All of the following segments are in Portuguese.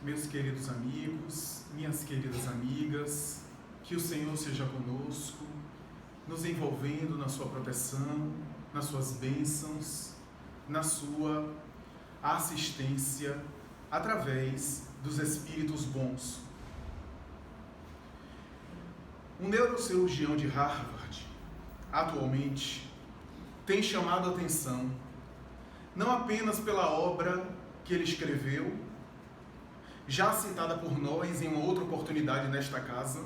Meus queridos amigos, minhas queridas amigas, que o Senhor seja conosco, nos envolvendo na sua proteção, nas suas bênçãos, na sua assistência, através dos espíritos bons. Um neurocirurgião de Harvard, atualmente, tem chamado a atenção, não apenas pela obra que ele escreveu, já citada por nós em uma outra oportunidade nesta casa,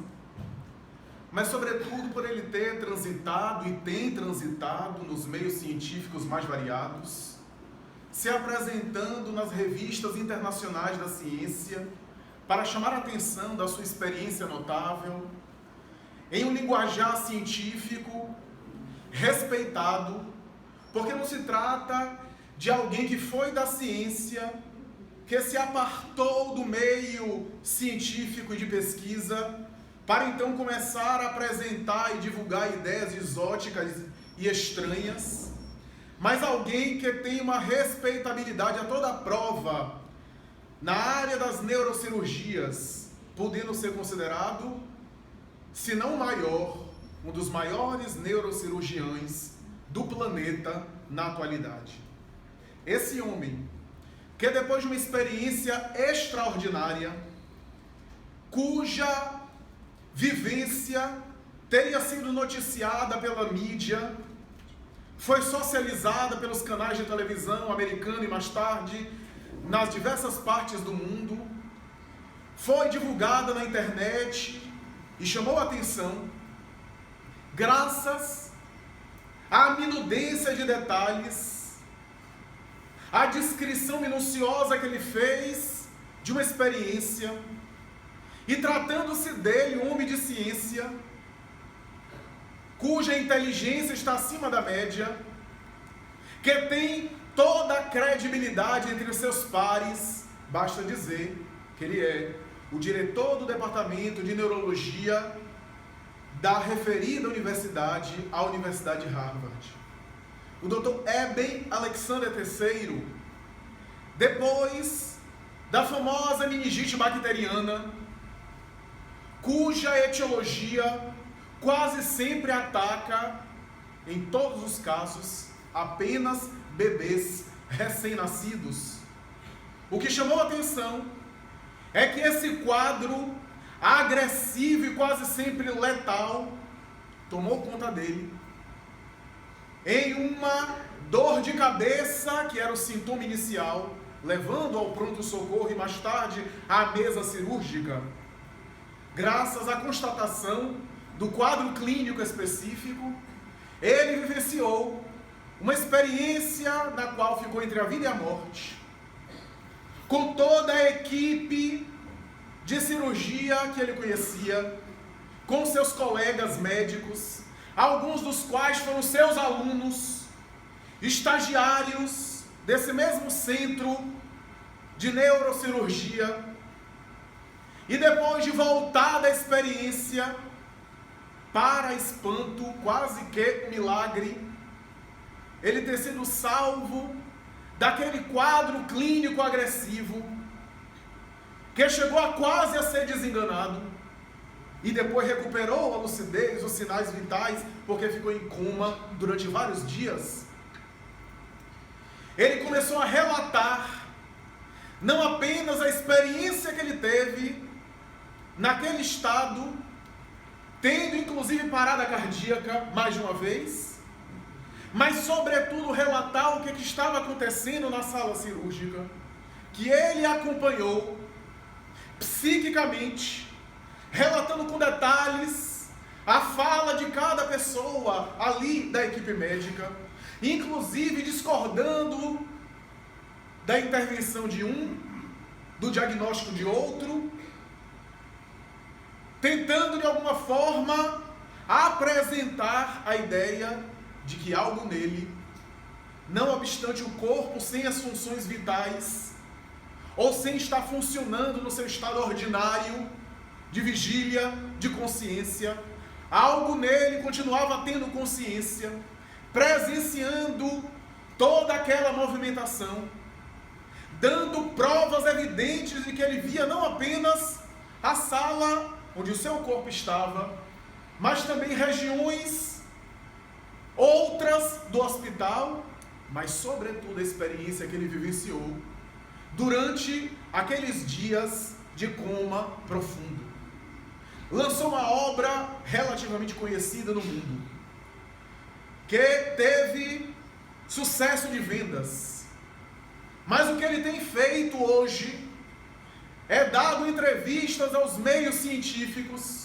mas sobretudo por ele ter transitado e tem transitado nos meios científicos mais variados, se apresentando nas revistas internacionais da ciência para chamar a atenção da sua experiência notável, em um linguajar científico respeitado, porque não se trata de alguém que foi da ciência, que se apartou do meio científico e de pesquisa, para então começar a apresentar e divulgar ideias exóticas e estranhas, mas alguém que tem uma respeitabilidade a toda prova na área das neurocirurgias, podendo ser considerado, se não o maior, um dos maiores neurocirurgiões do planeta na atualidade. Esse homem, que depois de uma experiência extraordinária, cuja vivência teria sido noticiada pela mídia, foi socializada pelos canais de televisão americano e mais tarde nas diversas partes do mundo, foi divulgada na internet e chamou a atenção, graças à minudência de detalhes, à descrição minuciosa que ele fez de uma experiência, e tratando-se dele, um homem de ciência, cuja inteligência está acima da média, que tem toda a credibilidade entre os seus pares, basta dizer que ele é o diretor do departamento de neurologia da referida universidade, a Universidade de Harvard. O Dr. Eben Alexander III, depois da famosa meningite bacteriana, cuja etiologia quase sempre ataca, em todos os casos, apenas bebês recém-nascidos. O que chamou a atenção é que esse quadro agressivo e quase sempre letal tomou conta dele, em uma dor de cabeça, que era o sintoma inicial, levando ao pronto-socorro e mais tarde à mesa cirúrgica. Graças à constatação do quadro clínico específico, ele vivenciou uma experiência na qual ficou entre a vida e a morte, com toda a equipe de cirurgia que ele conhecia, com seus colegas médicos, alguns dos quais foram seus alunos, estagiários desse mesmo centro de neurocirurgia. E depois de voltar da experiência, para espanto, quase que um milagre, ele ter sido salvo daquele quadro clínico agressivo, que chegou a quase a ser desenganado, e depois recuperou a lucidez, os sinais vitais, porque ficou em coma durante vários dias. Ele começou a relatar, não apenas a experiência que ele teve, naquele estado, tendo inclusive parada cardíaca mais de uma vez, mas sobretudo relatar o que estava acontecendo na sala cirúrgica, que ele acompanhou psiquicamente, relatando com detalhes a fala de cada pessoa ali da equipe médica, inclusive discordando da intervenção de um, do diagnóstico de outro, tentando de alguma forma apresentar a ideia de que algo nele, não obstante o corpo sem as funções vitais, ou sem estar funcionando no seu estado ordinário de vigília, de consciência, algo nele continuava tendo consciência, presenciando toda aquela movimentação, dando provas evidentes de que ele via não apenas a sala onde o seu corpo estava, mas também regiões outras do hospital, mas sobretudo a experiência que ele vivenciou durante aqueles dias de coma profundo. Lançou uma obra relativamente conhecida no mundo, que teve sucesso de vendas. Mas o que ele tem feito hoje é dado entrevistas aos meios científicos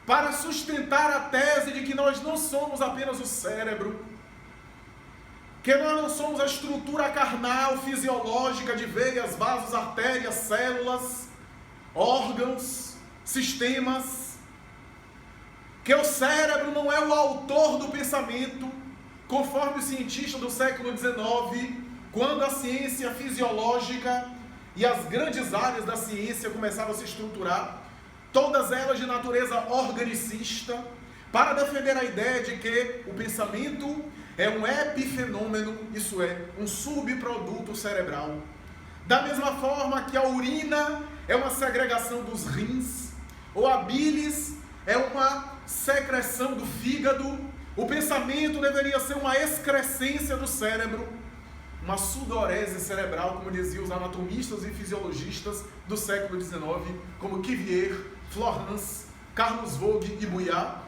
para sustentar a tese de que nós não somos apenas o cérebro, que nós não somos a estrutura carnal, fisiológica de veias, vasos, artérias, células, órgãos, sistemas, que o cérebro não é o autor do pensamento, conforme os cientistas do século XIX, quando a ciência fisiológica e as grandes áreas da ciência começaram a se estruturar, todas elas de natureza organicista, para defender a ideia de que o pensamento é um epifenômeno, isso é, um subproduto cerebral. Da mesma forma que a urina é uma segregação dos rins, ou a bilis é uma secreção do fígado, o pensamento deveria ser uma excrescência do cérebro, uma sudorese cerebral, como diziam os anatomistas e fisiologistas do século XIX, como Cuvier, Florence, Carlos Vogt e Bouillard.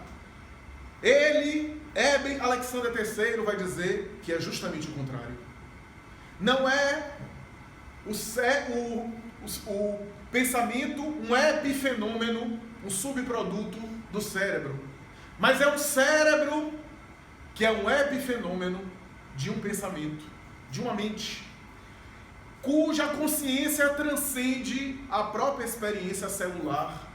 Ele, Eben Alexander III, vai dizer que é justamente o contrário. Não é o pensamento um epifenômeno, um subproduto do cérebro, mas é o cérebro que é um epifenômeno de um pensamento, de uma mente, cuja consciência transcende a própria experiência celular.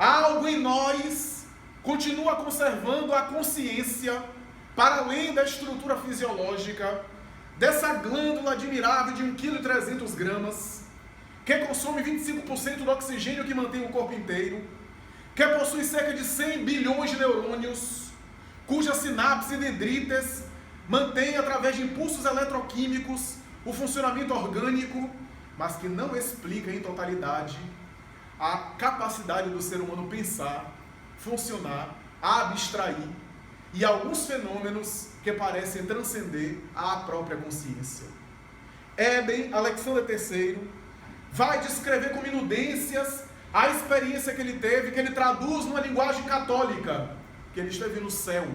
Algo em nós continua conservando a consciência para além da estrutura fisiológica dessa glândula admirável de 1,3 kg, que consome 25% do oxigênio que mantém o corpo inteiro, que possui cerca de 100 bilhões de neurônios, cuja sinapse e dendritas mantém através de impulsos eletroquímicos o funcionamento orgânico, mas que não explica em totalidade a capacidade do ser humano pensar, funcionar, abstrair e alguns fenômenos que parecem transcender a própria consciência. Eben Alexander III vai descrever com minudências a experiência que ele teve, que ele traduz numa linguagem católica, que ele esteve no céu,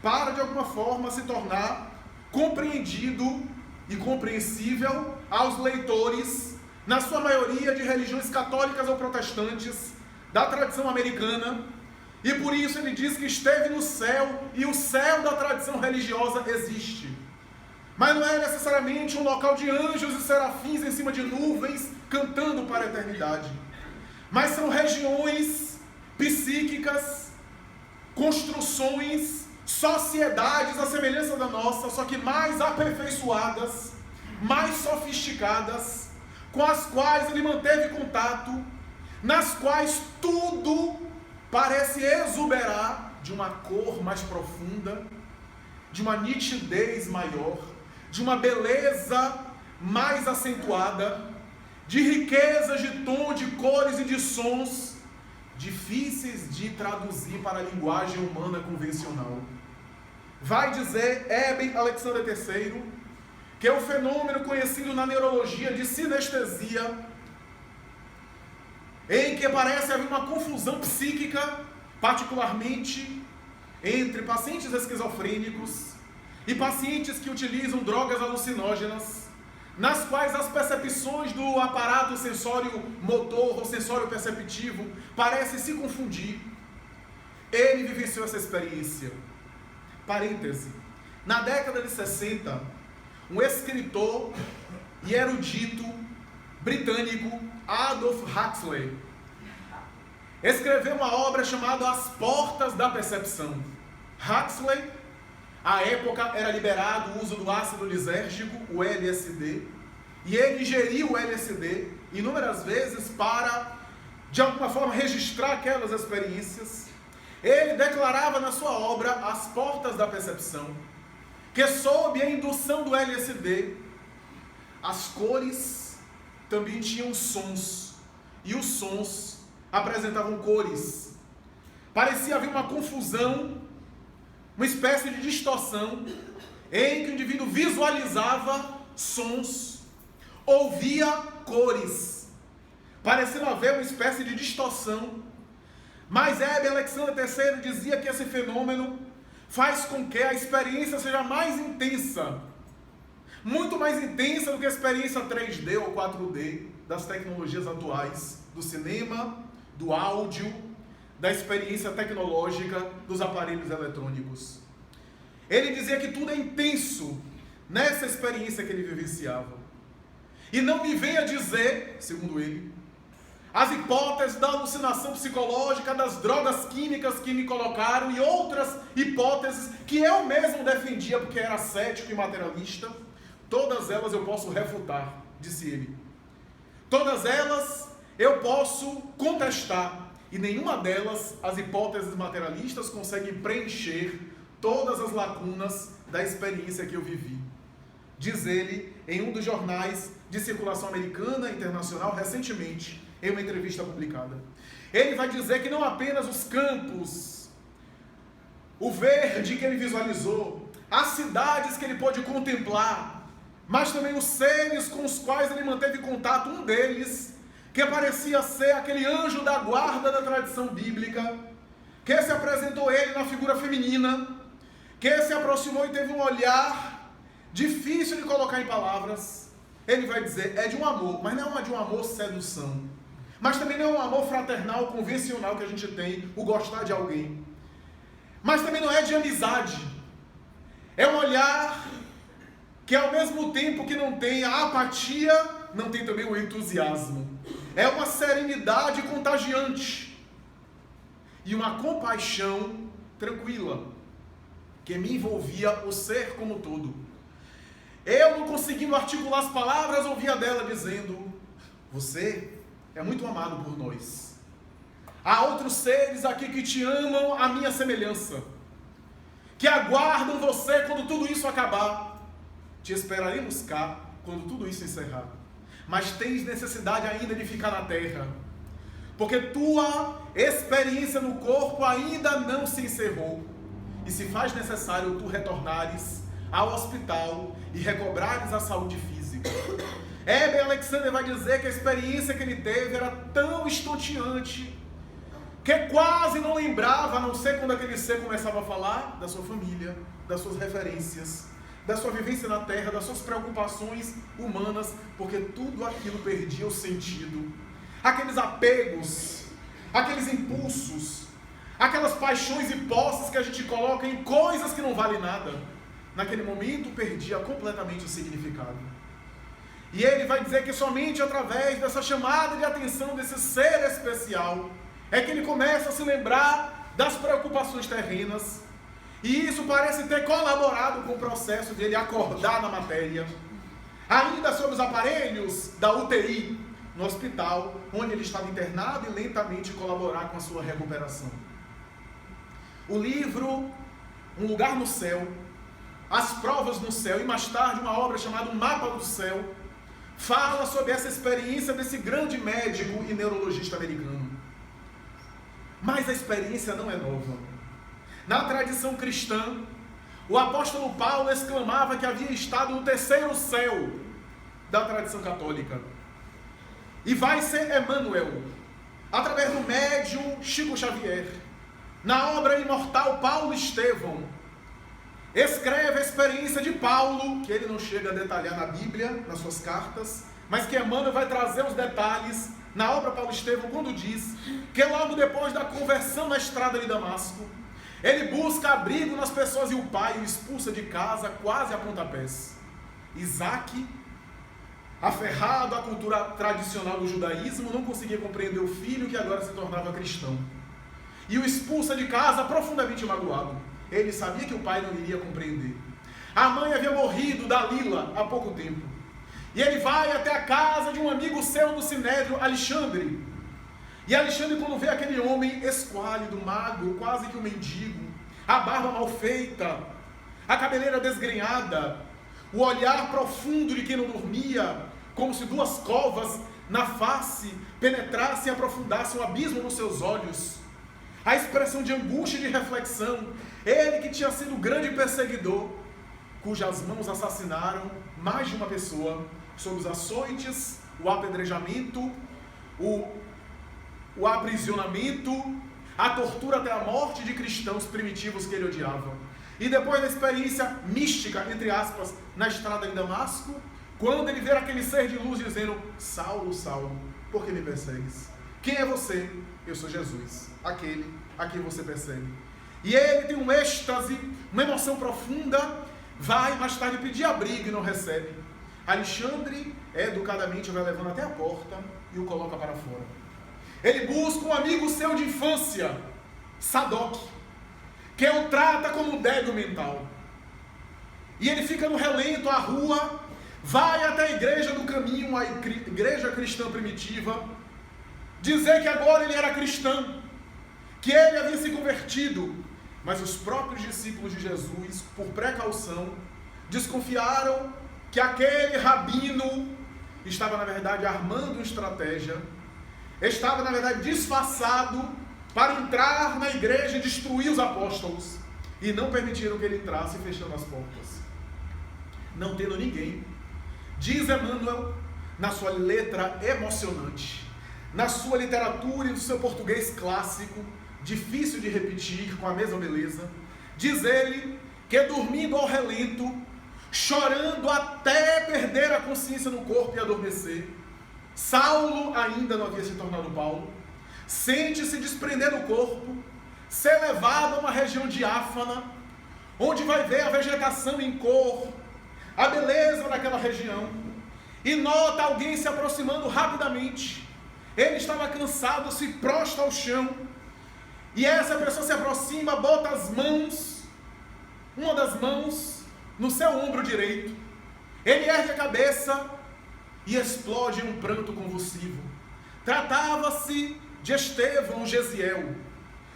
para de alguma forma se tornar compreendido e compreensível aos leitores, na sua maioria de religiões católicas ou protestantes, da tradição americana, e por isso ele diz que esteve no céu, e o céu da tradição religiosa existe. Mas não é necessariamente um local de anjos e serafins em cima de nuvens, cantando para a eternidade. Mas são regiões psíquicas, construções, sociedades à semelhança da nossa, só que mais aperfeiçoadas, mais sofisticadas, com as quais ele manteve contato, nas quais tudo parece exuberar de uma cor mais profunda, de uma nitidez maior, de uma beleza mais acentuada, de riquezas de tom, de cores e de sons difíceis de traduzir para a linguagem humana convencional. Vai dizer Eben Alexander III que é o fenômeno conhecido na neurologia de sinestesia, em que parece haver uma confusão psíquica, particularmente entre pacientes esquizofrênicos e pacientes que utilizam drogas alucinógenas, nas quais as percepções do aparato sensório motor ou sensório perceptivo parecem se confundir. Ele vivenciou essa experiência. Parêntese. Na década de 60, um escritor e erudito britânico, Aldous Huxley, escreveu uma obra chamada As Portas da Percepção. Huxley, à época, era liberado o uso do ácido lisérgico, o LSD, e ele ingeriu o LSD inúmeras vezes para, de alguma forma, registrar aquelas experiências. Ele declarava na sua obra As Portas da Percepção que, sob a indução do LSD, as cores também tinham sons, e os sons apresentavam cores. Parecia haver uma confusão, uma espécie de distorção, em que o indivíduo visualizava sons, ouvia cores, parecendo haver uma espécie de distorção. Mas Hebe Alexander III dizia que esse fenômeno faz com que a experiência seja mais intensa, muito mais intensa do que a experiência 3D ou 4D das tecnologias atuais, do cinema, do áudio, da experiência tecnológica dos aparelhos eletrônicos. Ele dizia que tudo é intenso nessa experiência que ele vivenciava. E não me venha dizer, segundo ele, as hipóteses da alucinação psicológica, das drogas químicas que me colocaram e outras hipóteses que eu mesmo defendia porque era cético e materialista, todas elas eu posso refutar, disse ele. Todas elas eu posso contestar e nenhuma delas, as hipóteses materialistas, conseguem preencher todas as lacunas da experiência que eu vivi. Diz ele em um dos jornais de circulação americana e internacional recentemente, em uma entrevista publicada. Ele vai dizer que não apenas os campos, o verde que ele visualizou, as cidades que ele pôde contemplar, mas também os seres com os quais ele manteve contato, um deles, que parecia ser aquele anjo da guarda da tradição bíblica, que se apresentou ele na figura feminina, que se aproximou e teve um olhar difícil de colocar em palavras. Ele vai dizer, é de um amor, mas não é de um amor sedução. Mas também não é um amor fraternal, convencional que a gente tem, o gostar de alguém. Mas também não é de amizade. É um olhar que ao mesmo tempo que não tem a apatia, não tem também o entusiasmo. É uma serenidade contagiante. E uma compaixão tranquila, que me envolvia o ser como todo. Eu, não conseguindo articular as palavras, ouvia dela dizendo, você é muito amado por nós. Há outros seres aqui que te amam à minha semelhança, que aguardam você quando tudo isso acabar. Te esperaremos cá quando tudo isso encerrar. Mas tens necessidade ainda de ficar na terra, porque tua experiência no corpo ainda não se encerrou. E se faz necessário tu retornares ao hospital e recobrares a saúde física. Hebe Alexander vai dizer que a experiência que ele teve era tão estonteante que quase não lembrava, a não ser quando aquele ser começava a falar da sua família, das suas referências, da sua vivência na terra, das suas preocupações humanas, porque tudo aquilo perdia o sentido. Aqueles apegos, aqueles impulsos, aquelas paixões e posses que a gente coloca em coisas que não valem nada, naquele momento perdia completamente o significado. E ele vai dizer que somente através dessa chamada de atenção desse ser especial é que ele começa a se lembrar das preocupações terrenas. E isso parece ter colaborado com o processo de ele acordar na matéria. Ainda sobre os aparelhos da UTI, no hospital, onde ele estava internado, e lentamente colaborar com a sua recuperação. O livro Um Lugar no Céu, As Provas no Céu, e mais tarde uma obra chamada O Mapa do Céu, fala sobre essa experiência desse grande médico e neurologista americano. Mas a experiência não é nova. Na tradição cristã, o apóstolo Paulo exclamava que havia estado no terceiro céu da tradição católica. E vai ser Emmanuel, através do médium Chico Xavier, na obra imortal Paulo Estevão, escreve a experiência de Paulo, que ele não chega a detalhar na Bíblia, nas suas cartas, mas que Emmanuel vai trazer os detalhes na obra Paulo Estevão, quando diz que logo depois da conversão na estrada de Damasco, ele busca abrigo nas pessoas e o pai o expulsa de casa quase a pontapés. Isaac, aferrado à cultura tradicional do judaísmo, não conseguia compreender o filho que agora se tornava cristão. E o expulsa de casa profundamente magoado. Ele sabia que o pai não iria compreender. A mãe havia morrido, Dalila, há pouco tempo. E ele vai até a casa de um amigo seu do Sinédrio, Alexandre. E Alexandre, quando vê aquele homem esquálido, magro, quase que um mendigo, a barba mal feita, a cabeleira desgrenhada, o olhar profundo de quem não dormia, como se duas covas na face penetrassem e aprofundassem um abismo nos seus olhos. A expressão de angústia e de reflexão. Ele que tinha sido o grande perseguidor, cujas mãos assassinaram mais de uma pessoa, sob os açoites, o apedrejamento, o aprisionamento, a tortura até a morte de cristãos primitivos que ele odiava. E depois da experiência mística, entre aspas, na estrada de Damasco, quando ele vê aquele ser de luz dizendo: Saulo, Saulo, por que me persegues? Quem é você? Eu sou Jesus, aquele a quem você persegue. E ele tem um êxtase, uma emoção profunda, vai mais tarde pedir abrigo e não recebe. Alexandre, educadamente, vai levando até a porta e o coloca para fora. Ele busca um amigo seu de infância, Sadoc, que o trata como um débil mental. E ele fica no relento, à rua, vai até a igreja do caminho, a igreja cristã primitiva, dizer que agora ele era cristão, que ele havia se convertido. Mas os próprios discípulos de Jesus, por precaução, desconfiaram que aquele rabino estava, na verdade, armando uma estratégia, estava, na verdade, disfarçado para entrar na igreja e destruir os apóstolos. E não permitiram que ele entrasse, fechando as portas. Não tendo ninguém, diz Emmanuel, na sua letra emocionante, na sua literatura e no seu português clássico, difícil de repetir, com a mesma beleza, diz ele que dormindo ao relento, chorando até perder a consciência no corpo e adormecer, Saulo ainda não havia se tornado Paulo, sente-se desprender do corpo, ser levado a uma região diáfana, onde vai ver a vegetação em cor, a beleza daquela região, e nota alguém se aproximando rapidamente. Ele estava cansado, se prostra ao chão, e essa pessoa se aproxima, bota as mãos, uma das mãos, no seu ombro direito. Ele ergue a cabeça e explode em um pranto convulsivo. Tratava-se de Estevão Gesiel,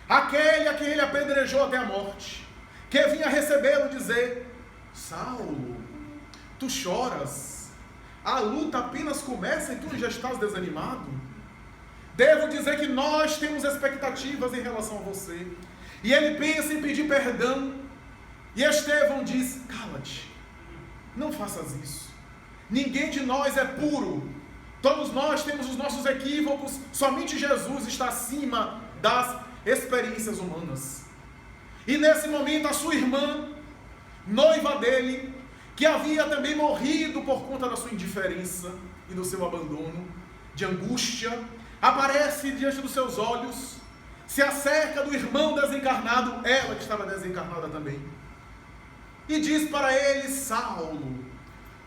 aquele a quem ele apedrejou até a morte, que vinha recebê-lo e dizer: Saulo, tu choras, a luta apenas começa e tu já estás desanimado. Devo dizer que nós temos expectativas em relação a você. E ele pensa em pedir perdão, e Estevão diz: cala-te, não faças isso. Ninguém de nós é puro, todos nós temos os nossos equívocos, somente Jesus está acima das experiências humanas. E nesse momento a sua irmã, noiva dele, que havia também morrido por conta da sua indiferença e do seu abandono, de angústia, aparece diante dos seus olhos, se acerca do irmão desencarnado, ela que estava desencarnada também, e diz para ele: Saulo,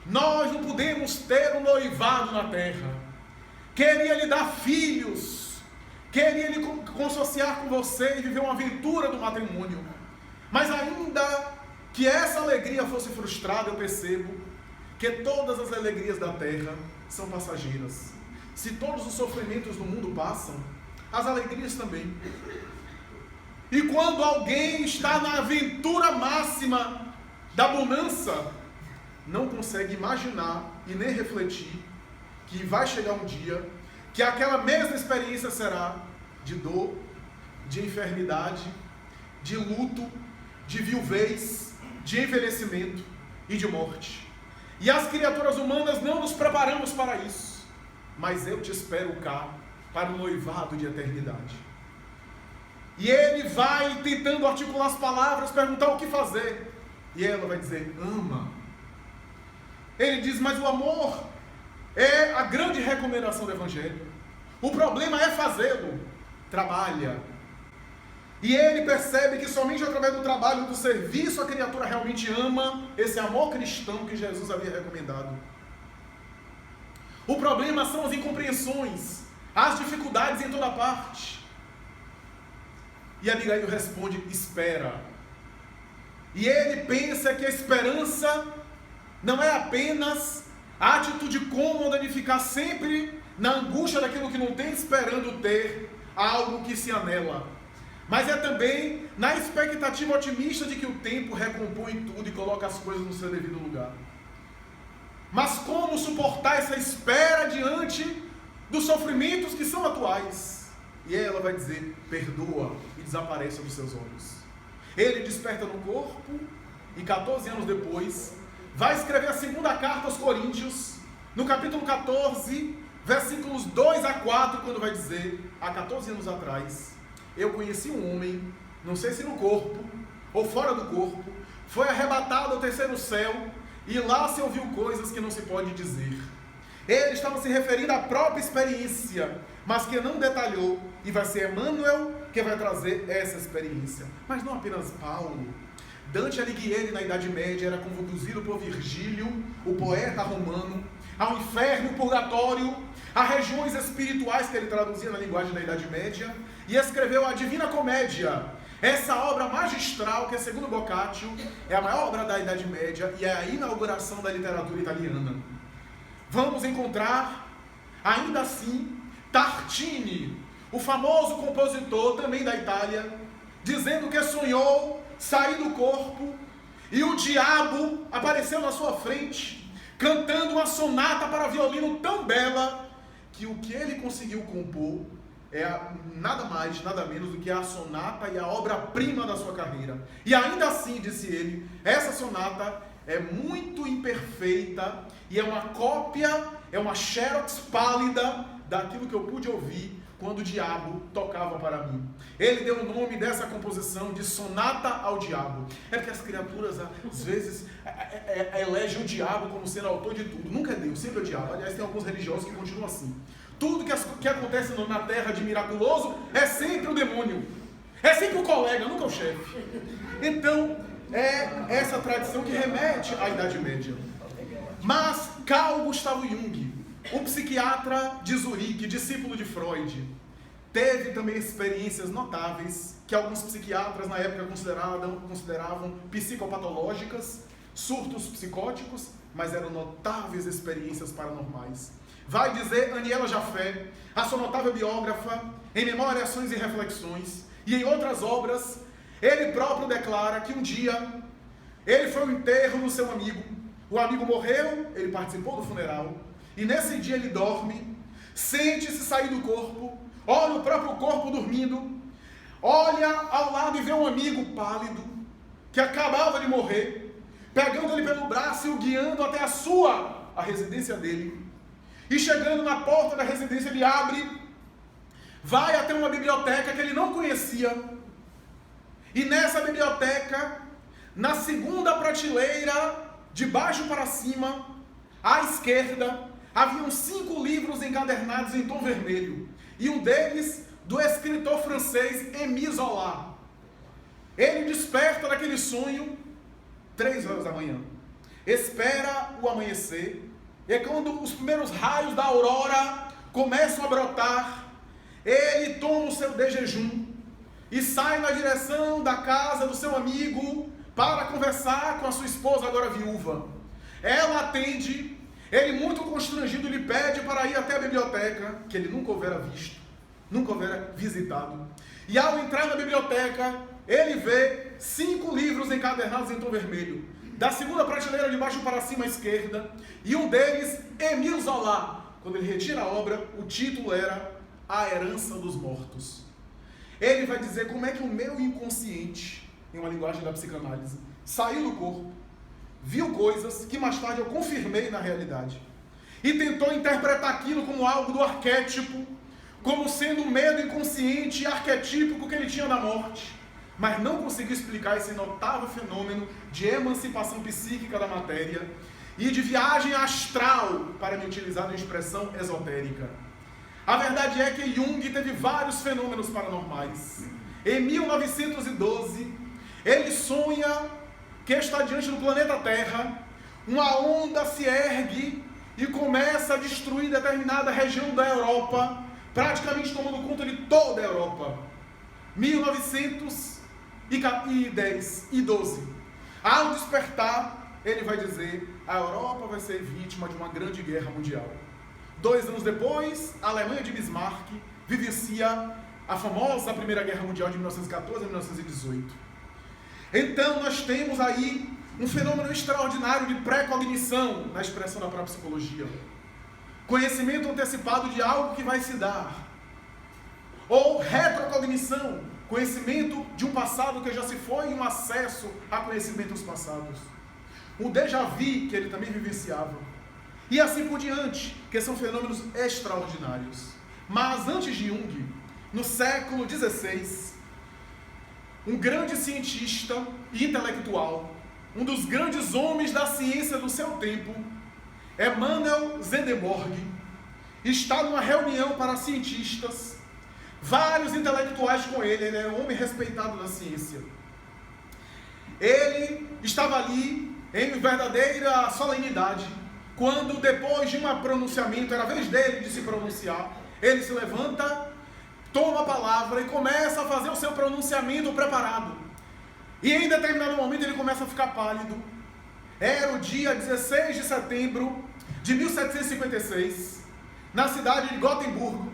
nós não podemos ter um noivado na terra, queria lhe dar filhos, queria lhe consociar com você e viver uma aventura do matrimônio, mas ainda que essa alegria fosse frustrada, eu percebo que todas as alegrias da terra são passageiras. Se todos os sofrimentos do mundo passam, as alegrias também. E quando alguém está na aventura máxima da bonança, não consegue imaginar e nem refletir que vai chegar um dia que aquela mesma experiência será de dor, de enfermidade, de luto, de viuvez, de envelhecimento e de morte. E as criaturas humanas não nos preparamos para isso. Mas eu te espero cá para o noivado de eternidade. E ele vai tentando articular as palavras, perguntar o que fazer. E ela vai dizer: ama. Ele diz: mas o amor é a grande recomendação do Evangelho. O problema é fazê-lo. Trabalha. E ele percebe que somente através do trabalho, do serviço, a criatura realmente ama esse amor cristão que Jesus havia recomendado. O problema são as incompreensões, as dificuldades em toda parte. E Abigail responde: espera. E ele pensa que a esperança não é apenas a atitude cômoda de ficar sempre na angústia daquilo que não tem, esperando ter algo que se anela, mas é também na expectativa otimista de que o tempo recompõe tudo e coloca as coisas no seu devido lugar. Mas como suportar essa espera diante dos sofrimentos que são atuais? E ela vai dizer: perdoa e desapareça dos seus olhos. Ele desperta no corpo e 14 anos depois vai escrever a segunda carta aos Coríntios, no capítulo 14, versículos 2 a 4, quando vai dizer: há 14 anos atrás, eu conheci um homem, não sei se no corpo ou fora do corpo, foi arrebatado ao terceiro céu, e lá se ouviu coisas que não se pode dizer. Ele estava se referindo à própria experiência, mas que não detalhou, e vai ser Emmanuel que vai trazer essa experiência. Mas não apenas Paulo. Dante Alighieri, na Idade Média, era conduzido por Virgílio, o poeta romano, ao inferno, o purgatório, a regiões espirituais que ele traduzia na linguagem da Idade Média, e escreveu a Divina Comédia, essa obra magistral que, segundo Boccaccio, é a maior obra da Idade Média e é a inauguração da literatura italiana. Vamos encontrar, ainda assim, Tartini, o famoso compositor também da Itália, dizendo que sonhou sair do corpo e o diabo apareceu na sua frente, cantando uma sonata para violino tão bela que o que ele conseguiu compor é nada mais, nada menos do que a sonata e a obra-prima da sua carreira. E ainda assim, disse ele, essa sonata é muito imperfeita e é uma cópia, é uma xerox pálida daquilo que eu pude ouvir quando o diabo tocava para mim. Ele deu o nome dessa composição de Sonata ao Diabo. É porque as criaturas, às vezes, elegem o diabo como sendo autor de tudo. Nunca é Deus, sempre é o diabo. Aliás, tem alguns religiosos que continuam assim. Tudo que acontece na terra de miraculoso é sempre o demônio. É sempre o colega, nunca o chefe. Então, é essa tradição que remete à Idade Média. Mas Carl Gustav Jung, o psiquiatra de Zurique, discípulo de Freud, teve também experiências notáveis que alguns psiquiatras na época consideravam psicopatológicas, surtos psicóticos, mas eram notáveis experiências paranormais. Vai dizer Aniela Jafé, a sua notável biógrafa, em Memórias, Ações e Reflexões, e em outras obras, ele próprio declara que um dia ele foi ao enterro do seu amigo, o amigo morreu, ele participou do funeral, e nesse dia ele dorme, sente-se sair do corpo, olha o próprio corpo dormindo, olha ao lado e vê um amigo pálido, que acabava de morrer, pegando ele pelo braço e o guiando até a residência dele. E chegando na porta da residência, ele abre, vai até uma biblioteca que ele não conhecia. E nessa biblioteca, na segunda prateleira, de baixo para cima, à esquerda, haviam 5 livros encadernados em tom vermelho. E um deles, do escritor francês Émile Zola. Ele desperta daquele sonho, 3 horas da manhã. Espera o amanhecer. E quando os primeiros raios da aurora começam a brotar, ele toma o seu jejum e sai na direção da casa do seu amigo para conversar com a sua esposa, agora viúva. Ela atende, ele muito constrangido lhe pede para ir até a biblioteca, que ele nunca houvera visto, nunca houvera visitado. E ao entrar na biblioteca, ele vê 5 livros encadernados em tom vermelho. Da segunda prateleira de baixo para cima à esquerda, e um deles, Émile Zola. Quando ele retira a obra, o título era A Herança dos Mortos. Ele vai dizer como é que o meu inconsciente, em uma linguagem da psicanálise, saiu do corpo, viu coisas que mais tarde eu confirmei na realidade, e tentou interpretar aquilo como algo do arquétipo, como sendo um medo inconsciente e arquetípico que ele tinha da morte, mas não conseguiu explicar esse notável fenômeno de emancipação psíquica da matéria e de viagem astral, para me utilizar uma expressão esotérica. A verdade é que Jung teve vários fenômenos paranormais. Em 1912, ele sonha que está diante do planeta Terra, uma onda se ergue e começa a destruir determinada região da Europa, praticamente tomando conta de toda a Europa. 1910 e 12. Ao despertar, ele vai dizer: a Europa vai ser vítima de uma grande guerra mundial. 2 anos depois, a Alemanha de Bismarck vivencia a famosa Primeira Guerra Mundial de 1914 a 1918. Então nós temos aí um fenômeno extraordinário de pré-cognição, na expressão da própria psicologia. Conhecimento antecipado de algo que vai se dar. Ou retrocognição, conhecimento de um passado que já se foi e um acesso a conhecimentos passados. O déjà vu que ele também vivenciava. E assim por diante, que são fenômenos extraordinários. Mas antes de Jung, no século XVI, um grande cientista e intelectual, um dos grandes homens da ciência do seu tempo, Emanuel Swedenborg, está numa reunião para cientistas, vários intelectuais com ele era um homem respeitado da ciência. Ele estava ali em verdadeira solenidade, quando depois de um pronunciamento, era a vez dele de se pronunciar, ele se levanta, toma a palavra e começa a fazer o seu pronunciamento preparado. E em determinado momento ele começa a ficar pálido. Era o dia 16 de setembro de 1756, na cidade de Gotemburgo,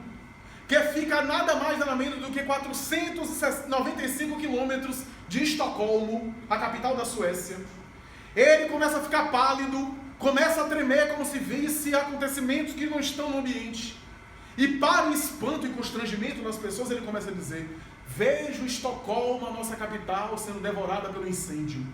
que fica nada mais nada menos do que 495 quilômetros de Estocolmo, a capital da Suécia. Ele começa a ficar pálido, começa a tremer como se visse acontecimentos que não estão no ambiente. E para o espanto e constrangimento das pessoas, ele começa a dizer: vejo Estocolmo, a nossa capital, sendo devorada pelo incêndio.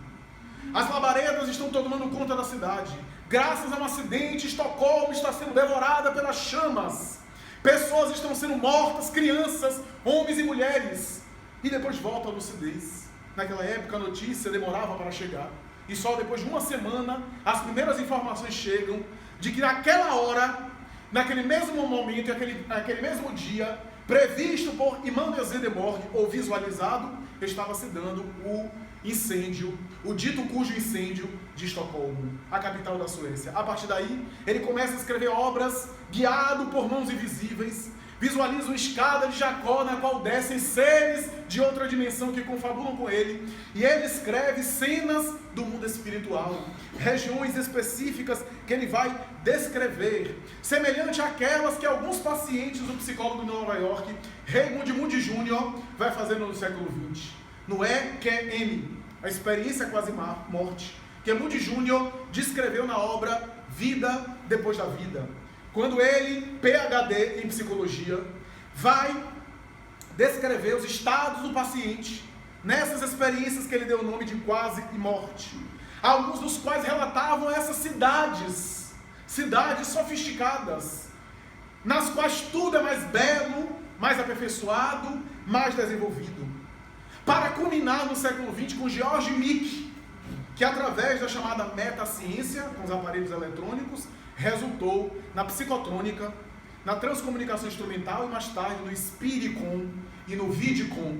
As labaredas estão tomando conta da cidade. Graças a um acidente, Estocolmo está sendo devorada pelas chamas. Pessoas estão sendo mortas, crianças, homens e mulheres. E depois volta a lucidez. Naquela época a notícia demorava para chegar. E só depois de uma semana, as primeiras informações chegam de que naquela hora, naquele mesmo momento, aquele mesmo dia, previsto por Emanuel Swedenborg, ou visualizado, estava se dando o incêndio, o dito cujo incêndio de Estocolmo, a capital da Suécia. A partir daí, ele começa a escrever obras, guiado por mãos invisíveis, visualiza uma escada de Jacó, na qual descem seres de outra dimensão que confabulam com ele, e ele escreve cenas do mundo espiritual, regiões específicas que ele vai descrever, semelhante àquelas que alguns pacientes do psicólogo de Nova York, Raymond Moody Jr., vai fazer no século XX, no EQM, a experiência quase-morte, que Moody Jr. descreveu na obra Vida Depois da Vida, quando ele, PhD em psicologia, vai descrever os estados do paciente nessas experiências que ele deu o nome de quase-morte, alguns dos quais relatavam essas cidades sofisticadas, nas quais tudo é mais belo, mais aperfeiçoado, mais desenvolvido, para culminar no século XX com George Mick, que através da chamada metaciência, com os aparelhos eletrônicos, resultou na psicotrônica, na transcomunicação instrumental e mais tarde no Spiricom e no Vidicom,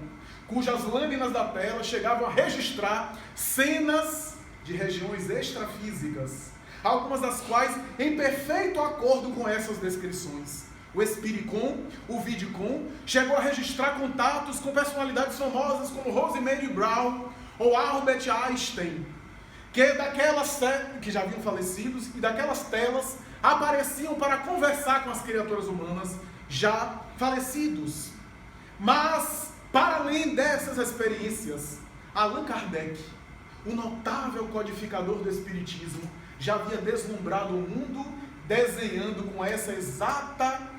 cujas lâminas da tela chegavam a registrar cenas de regiões extrafísicas, algumas das quais em perfeito acordo com essas descrições. O Spiricom, o Vidicom, chegou a registrar contatos com personalidades famosas como Rosemary Brown ou Albert Einstein, que já haviam falecidos, e daquelas telas apareciam para conversar com as criaturas humanas já falecidos. Mas, para além dessas experiências, Allan Kardec, o notável codificador do Espiritismo, já havia deslumbrado o mundo desenhando com essa exata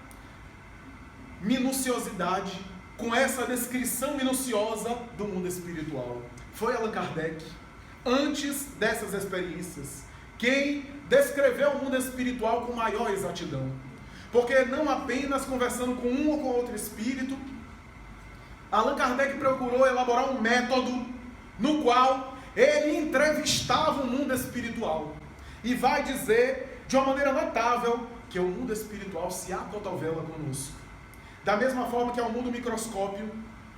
minuciosidade, com essa descrição minuciosa do mundo espiritual. Foi Allan Kardec, antes dessas experiências, quem descreveu o mundo espiritual com maior exatidão. Porque não apenas conversando com um ou com outro espírito, Allan Kardec procurou elaborar um método no qual ele entrevistava o mundo espiritual. E vai dizer, de uma maneira notável, que o mundo espiritual se acotovela conosco. Da mesma forma que é o mundo microscópio,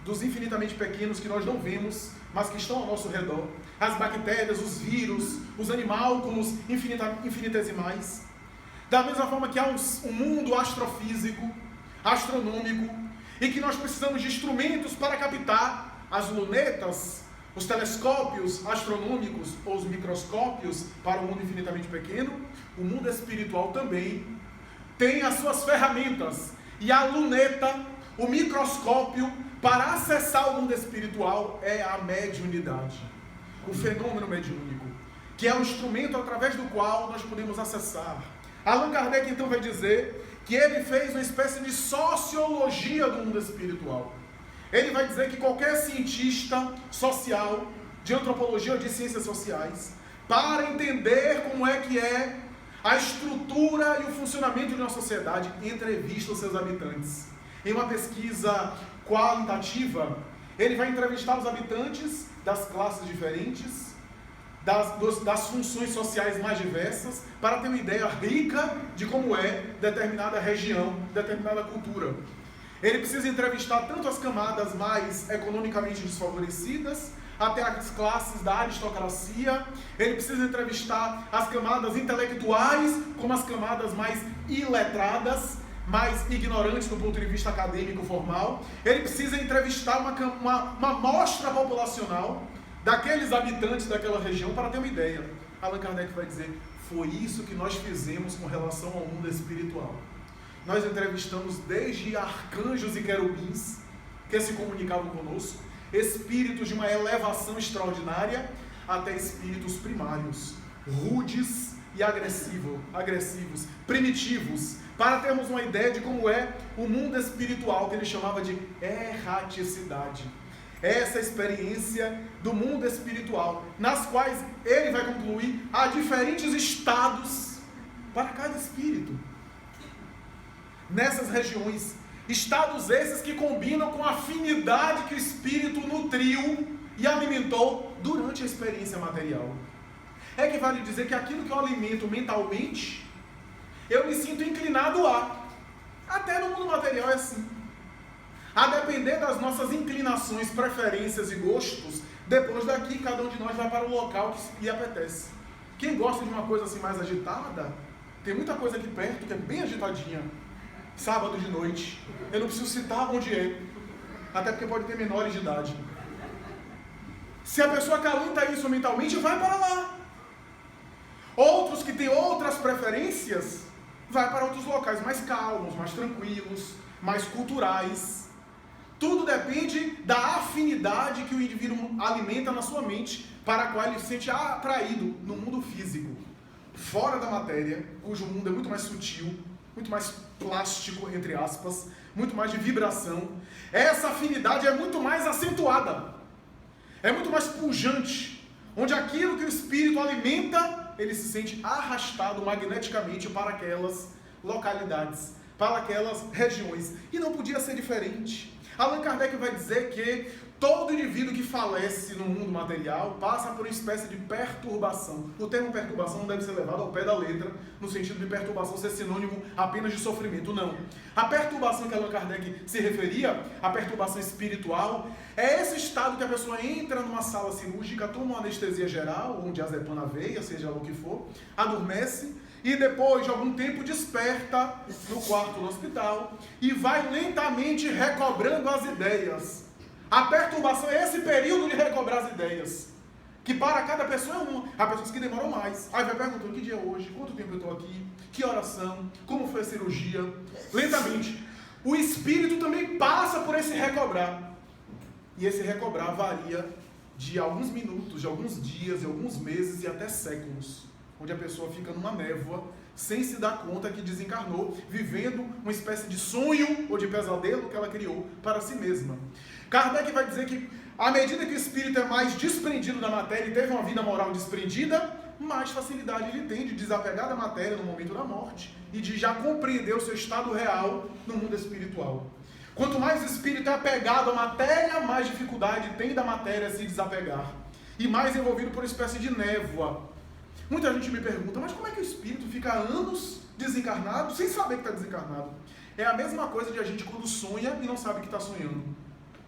dos infinitamente pequenos que nós não vemos, mas que estão ao nosso redor, as bactérias, os vírus, os animálculos infinitesimais. Da mesma forma que há um mundo astrofísico, astronômico, e que nós precisamos de instrumentos para captar as lunetas, os telescópios astronômicos ou os microscópios para o mundo infinitamente pequeno, o mundo espiritual também tem as suas ferramentas. E a luneta, o microscópio, para acessar o mundo espiritual é a mediunidade, o fenômeno mediúnico. que é o instrumento através do qual nós podemos acessar. Allan Kardec então vai dizer que ele fez uma espécie de sociologia do mundo espiritual. Ele vai dizer que qualquer cientista social, de antropologia ou de ciências sociais, para entender como é que é a estrutura e o funcionamento de uma sociedade, entrevista os seus habitantes. Em uma pesquisa qualitativa, ele vai entrevistar os habitantes das classes diferentes, das funções sociais mais diversas, para ter uma ideia rica de como é determinada região, determinada cultura. Ele precisa entrevistar tanto as camadas mais economicamente desfavorecidas, até as classes da aristocracia. Ele precisa entrevistar as camadas intelectuais, como as camadas mais iletradas, mais ignorantes do ponto de vista acadêmico formal. Ele precisa entrevistar uma amostra populacional daqueles habitantes daquela região para ter uma ideia. Allan Kardec vai dizer, foi isso que nós fizemos com relação ao mundo espiritual. Nós entrevistamos desde arcanjos e querubins que se comunicavam conosco, espíritos de uma elevação extraordinária, até espíritos primários, rudes e agressivos, primitivos, para termos uma ideia de como é o mundo espiritual, que ele chamava de erraticidade. Essa experiência do mundo espiritual, nas quais ele vai concluir, há diferentes estados para cada espírito. Nessas regiões, estados esses que combinam com a afinidade que o espírito nutriu e alimentou durante a experiência material. É que vale dizer que aquilo que eu alimento mentalmente, eu me sinto inclinado a. Até no mundo material é assim. A depender das nossas inclinações, preferências e gostos, depois daqui cada um de nós vai para o local que lhe apetece. Quem gosta de uma coisa assim mais agitada, tem muita coisa aqui perto que é bem agitadinha. Sábado de noite. Eu não preciso citar onde é, até porque pode ter menores de idade. Se a pessoa acalenta isso mentalmente, vai para lá. Outros que têm outras preferências, vai para outros locais mais calmos, mais tranquilos, mais culturais. Tudo depende da afinidade que o indivíduo alimenta na sua mente, para a qual ele se sente atraído no mundo físico, fora da matéria, cujo mundo é muito mais sutil, muito mais plástico, entre aspas, muito mais de vibração. Essa afinidade é muito mais acentuada, é muito mais pujante, onde aquilo que o espírito alimenta, ele se sente arrastado magneticamente para aquelas localidades, para aquelas regiões. E não podia ser diferente. Allan Kardec vai dizer que todo indivíduo que falece no mundo material passa por uma espécie de perturbação. O termo perturbação não deve ser levado ao pé da letra, no sentido de perturbação ser sinônimo apenas de sofrimento, não. A perturbação que Allan Kardec se referia, a perturbação espiritual, é esse estado que a pessoa entra numa sala cirúrgica, toma uma anestesia geral, um diazepam na veia, seja lá o que for, adormece, e depois de algum tempo desperta no quarto do hospital e vai lentamente recobrando as ideias. A perturbação é esse período de recobrar as ideias, que para cada pessoa é uma. Há pessoas que demoram mais. Aí vai perguntando, que dia é hoje? Quanto tempo eu estou aqui? Que oração? Como foi a cirurgia? Lentamente. O espírito também passa por esse recobrar. E esse recobrar varia de alguns minutos, de alguns dias, de alguns meses e até séculos, onde a pessoa fica numa névoa, sem se dar conta que desencarnou, vivendo uma espécie de sonho ou de pesadelo que ela criou para si mesma. Kardec vai dizer que, à medida que o espírito é mais desprendido da matéria e teve uma vida moral desprendida, mais facilidade ele tem de desapegar da matéria no momento da morte e de já compreender o seu estado real no mundo espiritual. Quanto mais o espírito é apegado à matéria, mais dificuldade tem da matéria se desapegar. E mais envolvido por uma espécie de névoa. Muita gente me pergunta, mas como é que o espírito fica anos desencarnado sem saber que está desencarnado? É a mesma coisa de a gente quando sonha e não sabe que está sonhando.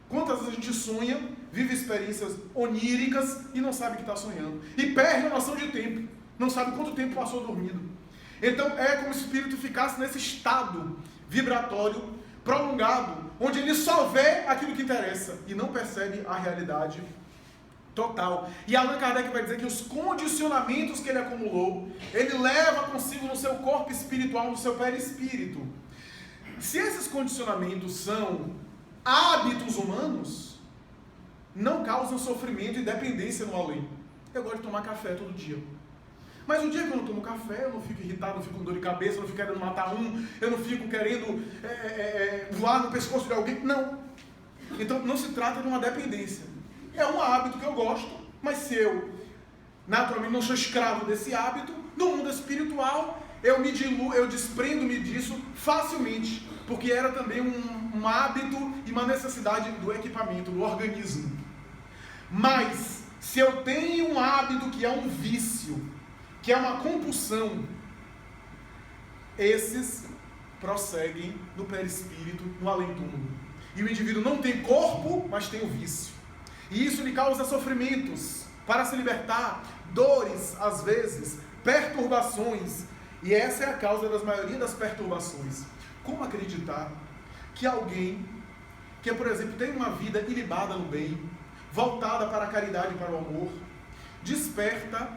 Quantas vezes a gente sonha, vive experiências oníricas e não sabe que está sonhando. E perde a noção de tempo, não sabe quanto tempo passou dormindo. Então é como se o espírito ficasse nesse estado vibratório prolongado, onde ele só vê aquilo que interessa e não percebe a realidade total. E Allan Kardec vai dizer que os condicionamentos que ele acumulou, ele leva consigo no seu corpo espiritual, no seu perispírito. Se esses condicionamentos são hábitos humanos, não causam sofrimento e dependência no além. Eu gosto de tomar café todo dia. Mas o dia que eu não tomo café, eu não fico irritado, não fico com dor de cabeça, eu não fico querendo matar um, eu não fico querendo voar no pescoço de alguém. Não. Então não se trata de uma dependência. É um hábito que eu gosto, mas se eu naturalmente não sou escravo desse hábito, no mundo espiritual eu me diluo, eu desprendo-me disso facilmente, porque era também um hábito e uma necessidade do equipamento, do organismo. Mas se eu tenho um hábito que é um vício, que é uma compulsão, esses prosseguem no perispírito, no além-túmulo. E o indivíduo não tem corpo, mas tem o vício. E isso lhe causa sofrimentos para se libertar, dores, às vezes, perturbações. E essa é a causa da maioria das perturbações. Como acreditar que alguém que, por exemplo, tem uma vida ilibada no bem, voltada para a caridade e para o amor, desperta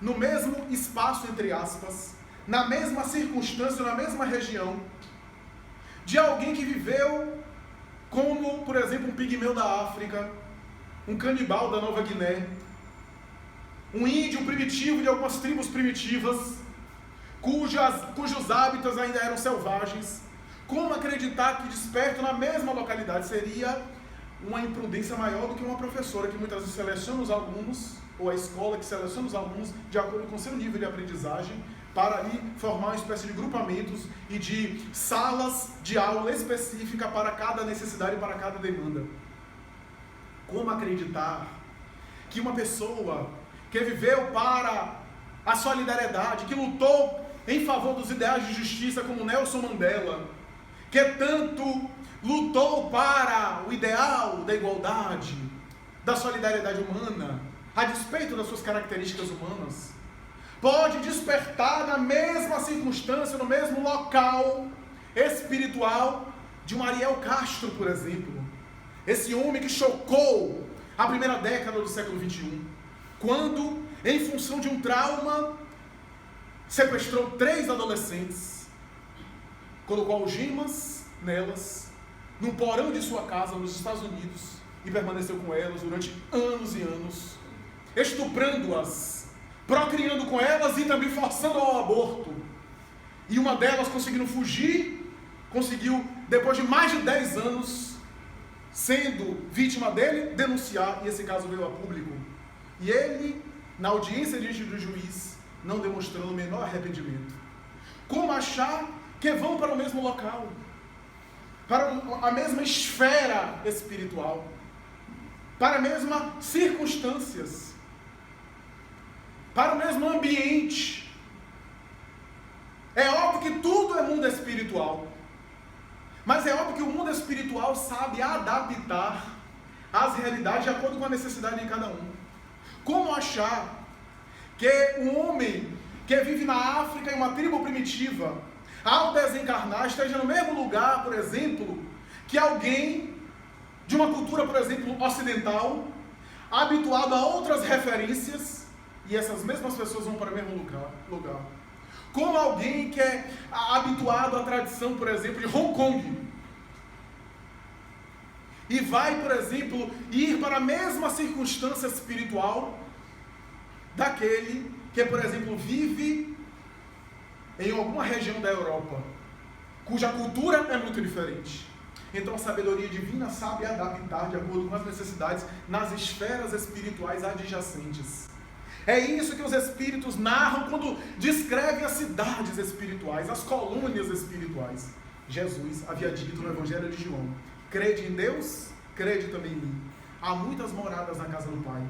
no mesmo espaço, entre aspas, na mesma circunstância, na mesma região, de alguém que viveu como, por exemplo, um pigmeu da África, um canibal da Nova Guiné, um índio primitivo de algumas tribos primitivas, cujos hábitos ainda eram selvagens. Como acreditar que desperto na mesma localidade? Seria uma imprudência maior do que uma professora que muitas vezes seleciona os alunos, ou a escola que seleciona os alunos de acordo com seu nível de aprendizagem, para ali formar uma espécie de grupamentos e de salas de aula específica para cada necessidade e para cada demanda. Como acreditar que uma pessoa que viveu para a solidariedade, que lutou em favor dos ideais de justiça como Nelson Mandela, que tanto lutou para o ideal da igualdade, da solidariedade humana, a despeito das suas características humanas, pode despertar na mesma circunstância, no mesmo local espiritual de um Ariel Castro, por exemplo. Esse homem que chocou a primeira década do século XXI, quando, em função de um trauma, sequestrou 3 adolescentes, colocou algemas nelas, num porão de sua casa nos Estados Unidos, e permaneceu com elas durante anos e anos, estuprando-as, procriando com elas e também forçando ao aborto. E uma delas, conseguindo fugir, conseguiu, depois de mais de 10 anos, sendo vítima dele, denunciar, e esse caso veio a público. E ele, na audiência diante do juiz, não demonstrando o menor arrependimento. Como achar que vão para o mesmo local, para a mesma esfera espiritual, para as mesmas circunstâncias, para o mesmo ambiente? É óbvio que tudo é mundo espiritual, mas é óbvio que o mundo espiritual sabe adaptar as realidades de acordo com a necessidade de cada um. Como achar que um homem que vive na África, em uma tribo primitiva, ao desencarnar, esteja no mesmo lugar, por exemplo, que alguém de uma cultura, por exemplo, ocidental, habituado a outras referências, e essas mesmas pessoas vão para o mesmo lugar? Como alguém que é habituado à tradição, por exemplo, de Hong Kong, e vai, por exemplo, ir para a mesma circunstância espiritual daquele que, por exemplo, vive em alguma região da Europa, cuja cultura é muito diferente. Então a sabedoria divina sabe adaptar de acordo com as necessidades nas esferas espirituais adjacentes. É isso que os espíritos narram quando descrevem as cidades espirituais, as colônias espirituais. Jesus havia dito no Evangelho de João: crede em Deus, crede também em mim. Há muitas moradas na casa do Pai.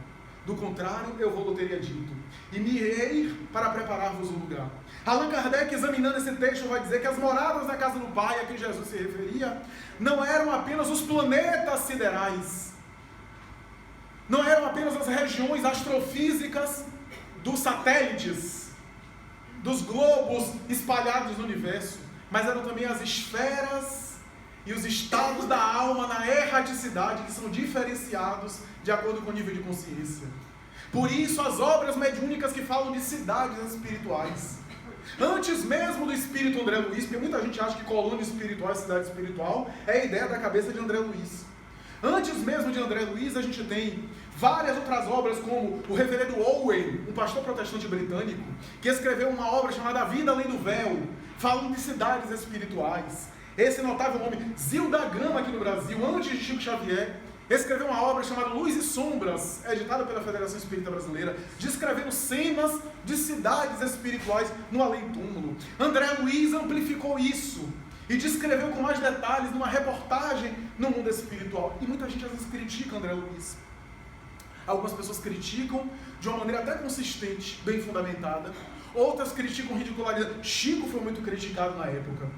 Do contrário, eu vou teria dito, e me irei para preparar-vos um lugar. Allan Kardec, examinando esse texto, vai dizer que as moradas na casa do Pai a que Jesus se referia não eram apenas os planetas siderais, não eram apenas as regiões astrofísicas dos satélites, dos globos espalhados no universo, mas eram também as esferas e os estados da alma na erraticidade, que são diferenciados de acordo com o nível de consciência. Por isso as obras mediúnicas que falam de cidades espirituais, antes mesmo do espírito André Luiz, porque muita gente acha que colônia espiritual é cidade espiritual, é a ideia da cabeça de André Luiz. Antes mesmo de André Luiz, a gente tem Várias outras obras, como o reverendo Owen, um pastor protestante britânico, que escreveu uma obra chamada A Vida Além do Véu, falando de cidades espirituais. Esse notável homem, Zil da Gama, aqui no Brasil, antes de Chico Xavier, escreveu uma obra chamada Luz e Sombras, editada pela Federação Espírita Brasileira, descrevendo cenas de cidades espirituais no além-túmulo. André Luiz amplificou isso e descreveu com mais detalhes numa reportagem no mundo espiritual. E muita gente às vezes critica André Luiz. Algumas pessoas criticam de uma maneira até consistente, bem fundamentada. Outras criticam ridicularizando. Chico foi muito criticado na época.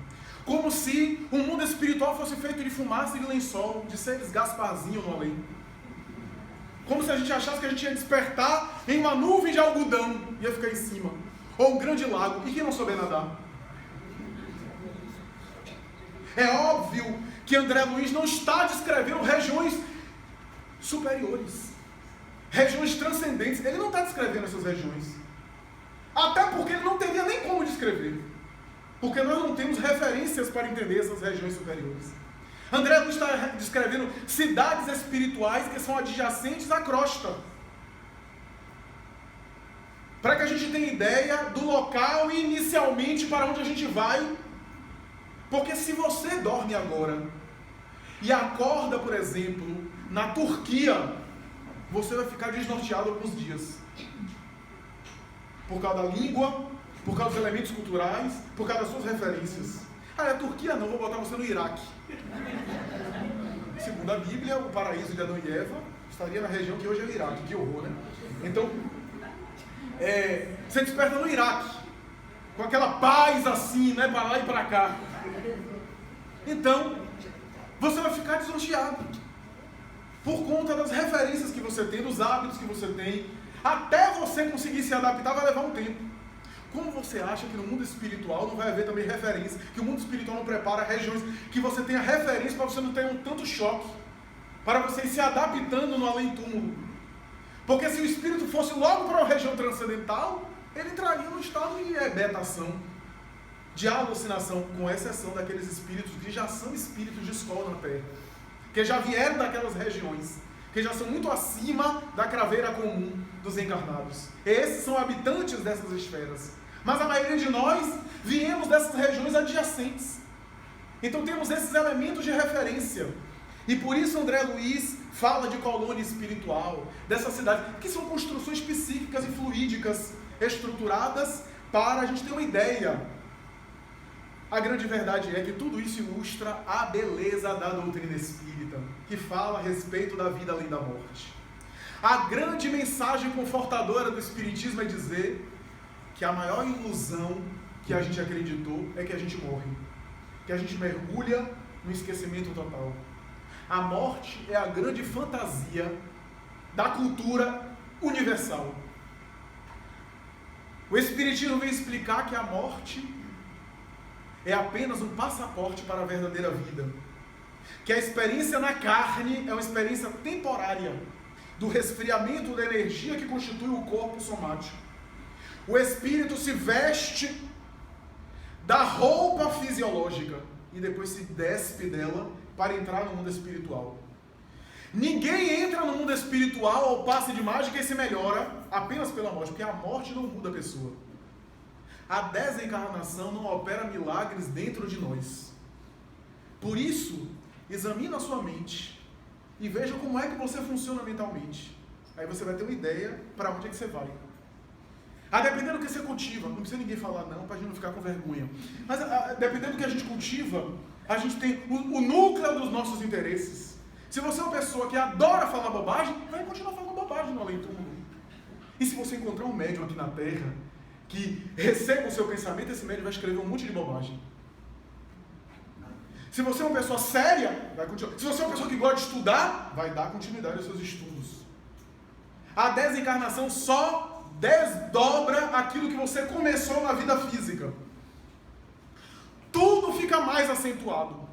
Como se o mundo espiritual fosse feito de fumaça e de lençol, de seres Gasparzinho no além. Como se a gente achasse que a gente ia despertar em uma nuvem de algodão, ia ficar em cima. Ou um grande lago, e quem não souber nadar? É óbvio que André Luiz não está descrevendo regiões superiores, regiões transcendentes. Ele não está descrevendo essas regiões. Até porque ele não teria nem como descrever. Porque nós não temos referências para entender essas regiões superiores. André Luiz está descrevendo cidades espirituais que são adjacentes à crosta. Para que a gente tenha ideia do local e inicialmente para onde a gente vai. Porque se você dorme agora e acorda, por exemplo, na Turquia, você vai ficar desnorteado alguns dias. Por causa da língua, por causa dos elementos culturais, por causa das suas referências. Ah, é a Turquia não, vou botar você no Iraque. Segundo a Bíblia, o paraíso de Adão e Eva estaria na região que hoje é o Iraque. Que horror, né? Então, você desperta no Iraque, com aquela paz assim, né, para lá e para cá. Então, você vai ficar desnorteado. Por conta das referências que você tem, dos hábitos que você tem. Até você conseguir se adaptar vai levar um tempo. Como você acha que no mundo espiritual não vai haver também referência? Que o mundo espiritual não prepara regiões que você tenha referência para você não ter um tanto choque, para você ir se adaptando no além-túmulo. Porque se o espírito fosse logo para uma região transcendental, ele entraria num estado de hebetação, de alucinação, com exceção daqueles espíritos que já são espíritos de escola na Terra, que já vieram daquelas regiões, que já são muito acima da craveira comum dos encarnados. Esses são habitantes dessas esferas. Mas a maioria de nós viemos dessas regiões adjacentes. Então temos esses elementos de referência. E por isso André Luiz fala de colônia espiritual, dessa cidade, que são construções psíquicas e fluídicas, estruturadas para a gente ter uma ideia. A grande verdade é que tudo isso ilustra a beleza da doutrina espírita, que fala a respeito da vida além da morte. A grande mensagem confortadora do espiritismo é dizer que a maior ilusão que a gente acreditou é que a gente morre, que a gente mergulha no esquecimento total. A morte é a grande fantasia da cultura universal. O espiritismo vem explicar que a morte é apenas um passaporte para a verdadeira vida. Que a experiência na carne é uma experiência temporária do resfriamento da energia que constitui o corpo somático. O espírito se veste da roupa fisiológica e depois se despe dela para entrar no mundo espiritual. Ninguém entra no mundo espiritual ao passe de mágica e se melhora apenas pela morte, porque a morte não muda a pessoa. A desencarnação não opera milagres dentro de nós. Por isso, examine a sua mente e veja como é que você funciona mentalmente. Aí você vai ter uma ideia para onde é que você vai. Dependendo do que você cultiva, não precisa ninguém falar não, para a gente não ficar com vergonha. Mas dependendo do que a gente cultiva, a gente tem o núcleo dos nossos interesses. Se você é uma pessoa que adora falar bobagem, vai continuar falando bobagem no além-túmulo. E se você encontrar um médium aqui na Terra que receba o seu pensamento, esse médium vai escrever um monte de bobagem. Se você é uma pessoa séria, vai continuar. Se você é uma pessoa que gosta de estudar, vai dar continuidade aos seus estudos. A desencarnação só desdobra aquilo que você começou na vida física. Tudo fica mais acentuado.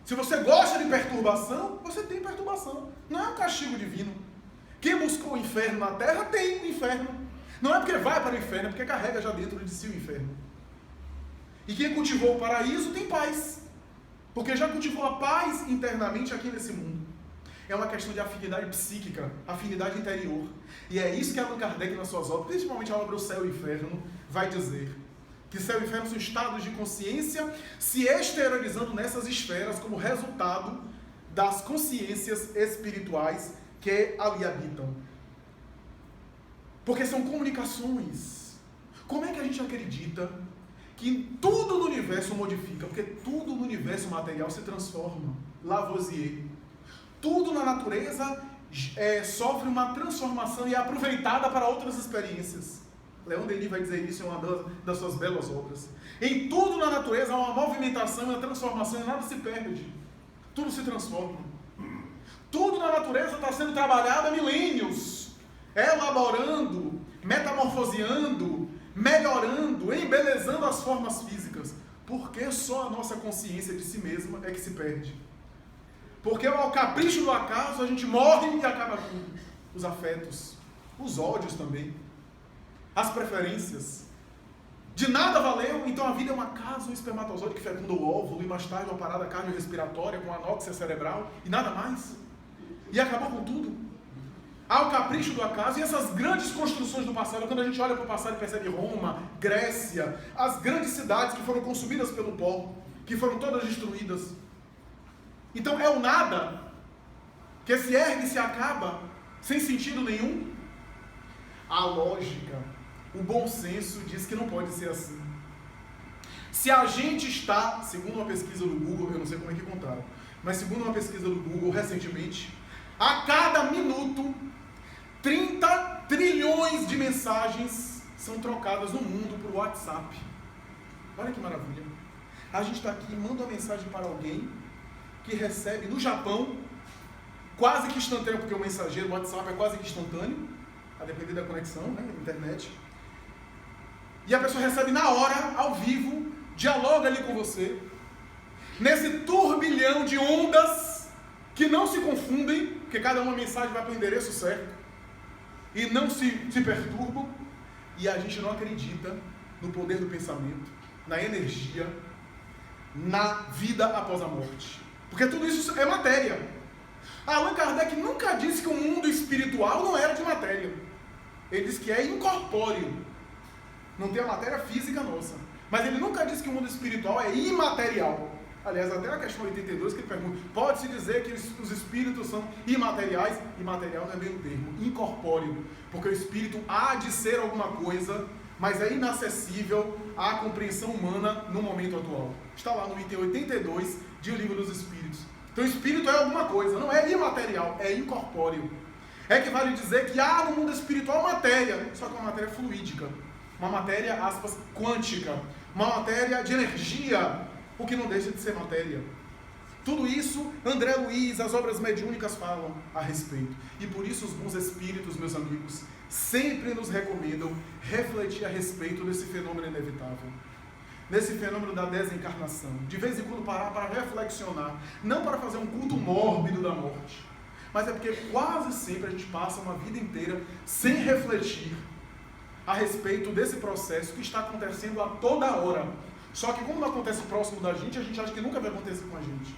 Se você gosta de perturbação, você tem perturbação. Não é um castigo divino. Quem buscou o inferno na Terra tem o inferno. Não é porque vai para o inferno, é porque carrega já dentro de si o inferno. E quem cultivou o paraíso tem paz. Porque já cultivou a paz internamente aqui nesse mundo. é uma questão de afinidade psíquica, afinidade interior. E é isso que Allan Kardec, nas suas obras, principalmente a obra O Céu e o Inferno, vai dizer. Que céu e inferno são estados de consciência se exteriorizando nessas esferas como resultado das consciências espirituais que ali habitam. Porque são comunicações. Como é que a gente acredita que tudo no universo modifica? Porque tudo no universo material se transforma. Lavoisier. Tudo na natureza sofre uma transformação e é aproveitada para outras experiências. Leon Denis vai dizer isso em uma das suas belas obras. Em tudo na natureza há uma movimentação e uma transformação e nada se perde. Tudo se transforma. Tudo na natureza está sendo trabalhado há milênios, elaborando, metamorfoseando, melhorando, embelezando as formas físicas. Porque só a nossa consciência de si mesma é que se perde. Porque ao capricho do acaso a gente morre e acaba tudo. Os afetos, os ódios também, as preferências. De nada valeu, então a vida é um acaso, um espermatozoide que fecunda o óvulo e mais tarde uma parada cardiorrespiratória com anóxia cerebral e nada mais. E acabou com tudo. Há o capricho do acaso e essas grandes construções do passado, quando a gente olha para o passado e percebe Roma, Grécia, as grandes cidades que foram consumidas pelo pó, que foram todas destruídas. Então é o nada que se ergue e se acaba sem sentido nenhum. A lógica, o bom senso diz que não pode ser assim. Se a gente está, segundo uma pesquisa do Google, eu não sei como é que contaram, mas segundo uma pesquisa do Google recentemente, a cada minuto 30 trilhões de mensagens são trocadas no mundo por WhatsApp. Olha que maravilha. A gente está aqui, manda uma mensagem para alguém que recebe no Japão, quase que instantâneo, porque o mensageiro, o WhatsApp é quase que instantâneo, a depender da conexão, né, internet. E a pessoa recebe na hora, ao vivo, dialoga ali com você. Nesse turbilhão de ondas que não se confundem, porque cada uma mensagem vai para o endereço certo, e não se perturbam, e a gente não acredita no poder do pensamento, na energia, na vida após a morte. Porque tudo isso é matéria. Allan Kardec nunca disse que o mundo espiritual não era de matéria. Ele diz que é incorpóreo. Não tem a matéria física nossa. Mas ele nunca disse que o mundo espiritual é imaterial. Aliás, até na questão 82 que ele pergunta, pode-se dizer que os espíritos são imateriais? Imaterial não é meio termo, incorpóreo. Porque o espírito há de ser alguma coisa, mas é inacessível à compreensão humana no momento atual. Está lá no item 82 de O Livro dos Espíritos. Então o espírito é alguma coisa, não é imaterial, é incorpóreo. É que vale dizer que há no mundo espiritual matéria, só que uma matéria fluídica, uma matéria, aspas, quântica, uma matéria de energia, o que não deixa de ser matéria. Tudo isso, André Luiz, as obras mediúnicas falam a respeito. E por isso os bons espíritos, meus amigos, sempre nos recomendam refletir a respeito desse fenômeno inevitável. Nesse fenômeno da desencarnação. De vez em quando parar para reflexionar. Não para fazer um culto mórbido da morte. Mas é porque quase sempre a gente passa uma vida inteira sem refletir a respeito desse processo que está acontecendo a toda hora. Só que como não acontece próximo da gente acha que nunca vai acontecer com a gente.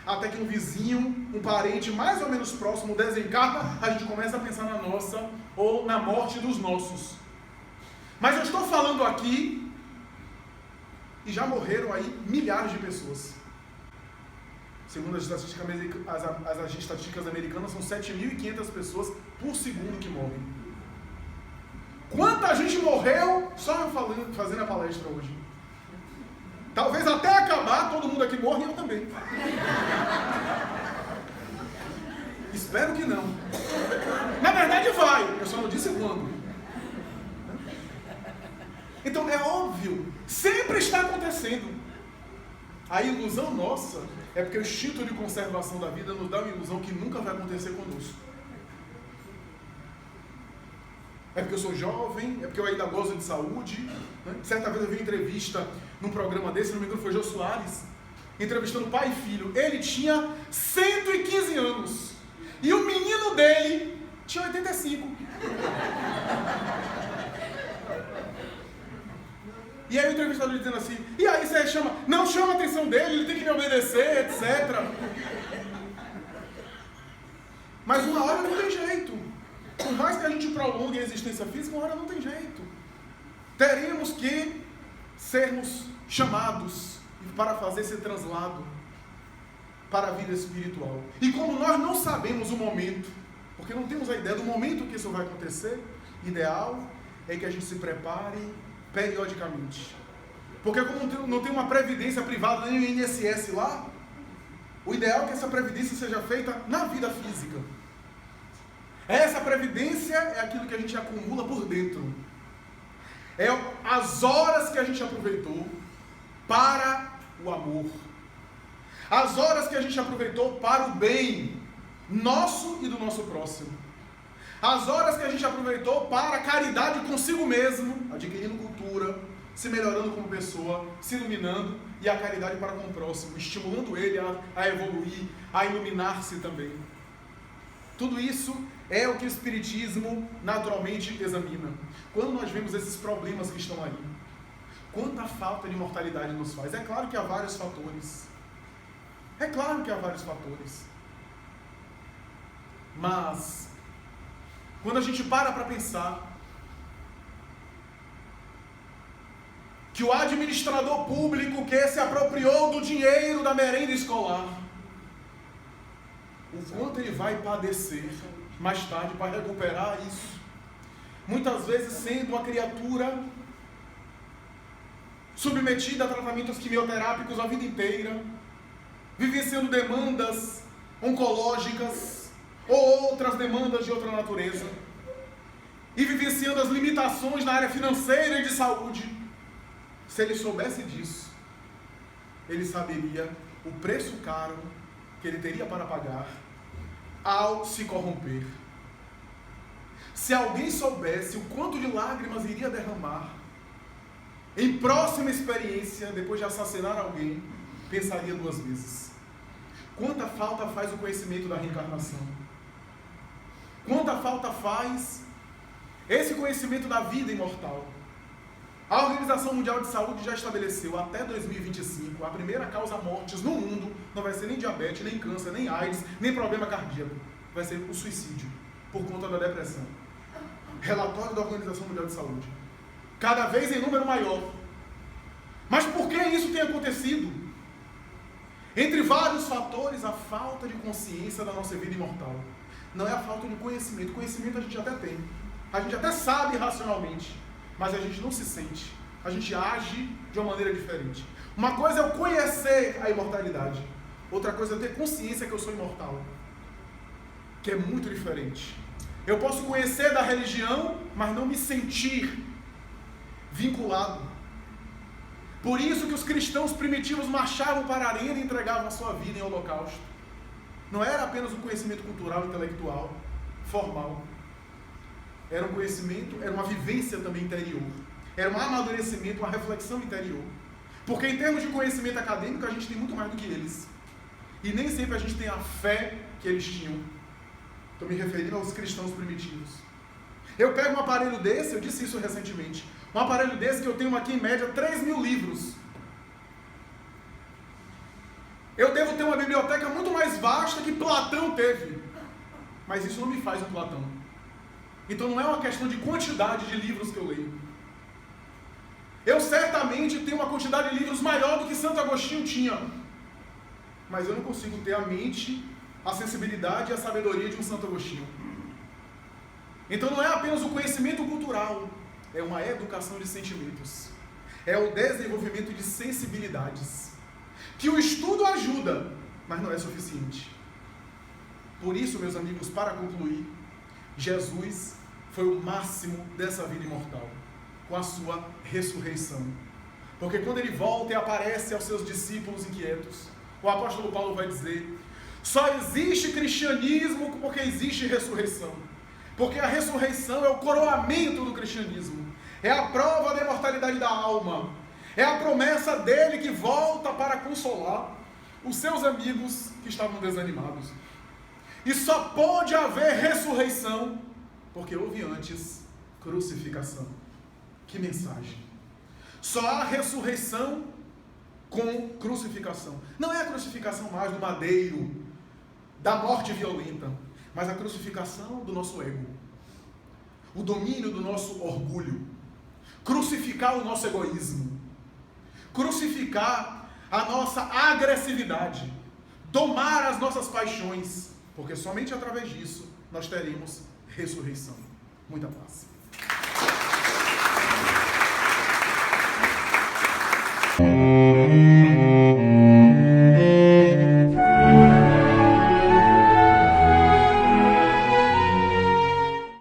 Até que um vizinho, um parente mais ou menos próximo desencarna, a gente começa a pensar na nossa ou na morte dos nossos. Mas eu estou falando aqui e já morreram aí milhares de pessoas. Segundo as estatísticas americanas, são 7.500 pessoas por segundo que morrem. Quanta gente morreu só eu fazendo a palestra hoje? Talvez até acabar, todo mundo aqui morre e eu também. Espero que não. Na verdade vai, eu só não disse quando. Então é óbvio, sempre está acontecendo. A ilusão nossa é porque o instinto de conservação da vida nos dá uma ilusão que nunca vai acontecer conosco. É porque eu sou jovem, é porque eu ainda gozo de saúde. Né? Certa vez eu vi uma entrevista num programa desse, não me engano foi Jô Soares, entrevistando pai e filho. Ele tinha 115 anos e o menino dele tinha 85. E aí o entrevistador dizendo assim, e aí você chama, não chama a atenção dele, ele tem que me obedecer, etc. Mas uma hora não tem jeito. Por mais que a gente prolongue a existência física, uma hora não tem jeito. Teremos que sermos chamados para fazer esse translado para a vida espiritual. E como nós não sabemos o momento, porque não temos a ideia do momento que isso vai acontecer, ideal é que a gente se prepare periodicamente. Porque como não tem uma previdência privada nem o INSS lá, o ideal é que essa previdência seja feita na vida física. Essa previdência é aquilo que a gente acumula por dentro. É as horas que a gente aproveitou para o amor. As horas que a gente aproveitou para o bem nosso e do nosso próximo. As horas que a gente aproveitou para a caridade consigo mesmo, adquirindo cultura, se melhorando como pessoa, se iluminando, e a caridade para com o próximo, estimulando ele a evoluir, a iluminar-se também. Tudo isso é o que o Espiritismo naturalmente examina. Quando nós vemos esses problemas que estão aí, quanta falta de mortalidade nos faz. É claro que há vários fatores. É claro que há vários fatores. Mas, quando a gente para pensar que o administrador público que se apropriou do dinheiro da merenda escolar, o quanto ele vai padecer mais tarde para recuperar isso, muitas vezes sendo uma criatura submetida a tratamentos quimioterápicos a vida inteira, vivenciando demandas oncológicas ou outras demandas de outra natureza, e vivenciando as limitações na área financeira e de saúde. Se ele soubesse disso, ele saberia o preço caro que ele teria para pagar ao se corromper. Se alguém soubesse o quanto de lágrimas iria derramar em próxima experiência, depois de assassinar alguém, pensaria duas vezes. Quanta falta faz o conhecimento da reencarnação? Quanta falta faz esse conhecimento da vida imortal? A Organização Mundial de Saúde já estabeleceu até 2025 a primeira causa mortes no mundo não vai ser nem diabetes, nem câncer, nem AIDS, nem problema cardíaco. Vai ser o suicídio, por conta da depressão. Relatório da Organização Mundial de Saúde. Cada vez em número maior. Mas por que isso tem acontecido? Entre vários fatores, a falta de consciência da nossa vida imortal. Não é a falta de conhecimento. Conhecimento a gente até tem. A gente até sabe racionalmente. Mas a gente não se sente. A gente age de uma maneira diferente. Uma coisa é eu conhecer a imortalidade. Outra coisa é eu ter consciência que eu sou imortal. Que é muito diferente. Eu posso conhecer da religião, mas não me sentir vinculado. Por isso que os cristãos primitivos marchavam para a arena e entregavam a sua vida em holocausto. Não era apenas um conhecimento cultural, intelectual, formal. Era um conhecimento, era uma vivência também interior. Era um amadurecimento, uma reflexão interior. Porque em termos de conhecimento acadêmico, a gente tem muito mais do que eles. E nem sempre a gente tem a fé que eles tinham. Estou me referindo aos cristãos primitivos. Eu pego um aparelho desse, eu disse isso recentemente, um aparelho desse que eu tenho aqui em média 3.000 livros. Eu devo ter uma biblioteca muito mais vasta que Platão teve. Mas isso não me faz um Platão. Então não é uma questão de quantidade de livros que eu leio. Eu certamente tenho uma quantidade de livros maior do que Santo Agostinho tinha. Mas eu não consigo ter a mente, a sensibilidade e a sabedoria de um Santo Agostinho. Então não é apenas o conhecimento cultural, é uma educação de sentimentos. É o desenvolvimento de sensibilidades. Que o estudo ajuda, mas não é suficiente. Por isso, meus amigos, para concluir, Jesus foi o máximo dessa vida imortal, com a sua ressurreição. Porque quando ele volta e aparece aos seus discípulos inquietos, o apóstolo Paulo vai dizer: só existe cristianismo porque existe ressurreição. Porque a ressurreição é o coroamento do cristianismo. É a prova da imortalidade da alma. É a promessa dele que volta para consolar os seus amigos que estavam desanimados. E só pode haver ressurreição porque houve antes crucificação. Que mensagem! Só há ressurreição com crucificação. Não é a crucificação mais do madeiro, da morte violenta, mas a crucificação do nosso ego, o domínio do nosso orgulho, crucificar o nosso egoísmo, crucificar a nossa agressividade, domar as nossas paixões, porque somente através disso nós teremos ressurreição. Muita paz.